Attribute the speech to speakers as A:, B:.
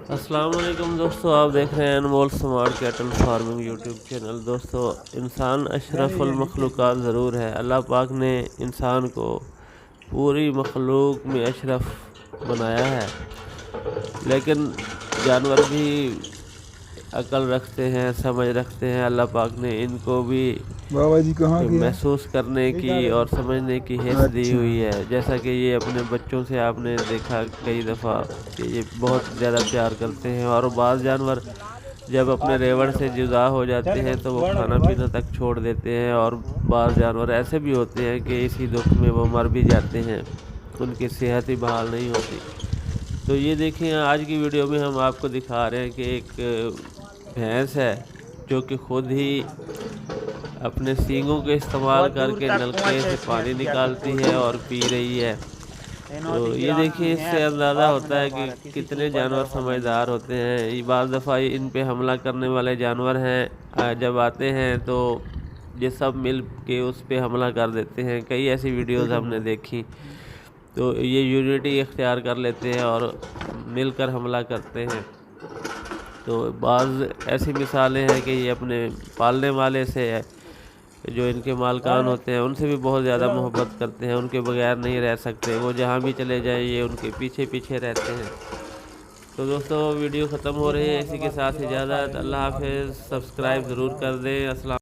A: السلام علیکم دوستو، آپ دیکھ رہے ہیں Anmol smart cattle farming YouTube channel. دوستو، انسان اشرف المخلوقات ضرور ہے۔ اللہ پاک نے انسان کو پوری مخلوق میں اشرف بنایا ہے، لیکن جانور بھی عقل رکھتے ہیں، سمجھ رکھتے ہیں۔ اللہ پاک نے ان کو بھی محسوس کرنے کی اور سمجھنے کی حس دی ہوئی ہے۔ جیسا کہ یہ اپنے بچوں سے آپ نے دیکھا کئی دفعہ کہ یہ بہت زیادہ پیار کرتے ہیں، اور بعض جانور جب اپنے ریوڑ سے جدا ہو جاتے ہیں تو وہ کھانا پینا تک چھوڑ دیتے ہیں، اور بعض جانور ایسے بھی ہوتے ہیں کہ اسی دکھ میں وہ مر بھی جاتے ہیں، ان کی صحت ہی بحال نہیں ہوتی۔ تو یہ دیکھیں، آج کی ویڈیو میں ہم آپ کو دکھا رہے ہیں کہ ایک بھینس ہے جو کہ خود ہی اپنے سینگوں کے استعمال کر کے نلکے سے پانی نکالتی ہے اور پی رہی ہے۔ تو یہ دیکھیں، اس سے اندازہ ہوتا ہے کہ کتنے جانور سمجھدار ہوتے ہیں۔ یہ بعض دفعہ ان پہ حملہ کرنے والے جانور ہیں، جب آتے ہیں تو یہ سب مل کے اس پہ حملہ کر دیتے ہیں۔ کئی ایسی ویڈیوز ہم نے دیکھی، تو یہ یونٹی اختیار کر لیتے ہیں اور مل کر حملہ کرتے ہیں۔ تو بعض ایسی مثالیں ہیں کہ یہ اپنے پالنے والے سے ہے، جو ان کے مالکان ہوتے ہیں، ان سے بھی بہت زیادہ محبت کرتے ہیں، ان کے بغیر نہیں رہ سکتے۔ وہ جہاں بھی چلے جائیں یہ ان کے پیچھے پیچھے رہتے ہیں۔ تو دوستو، ویڈیو ختم ہو رہی ہے، اسی کے ساتھ اجازت۔ اللہ حافظ۔ سبسکرائب ضرور کر دیں۔ السلام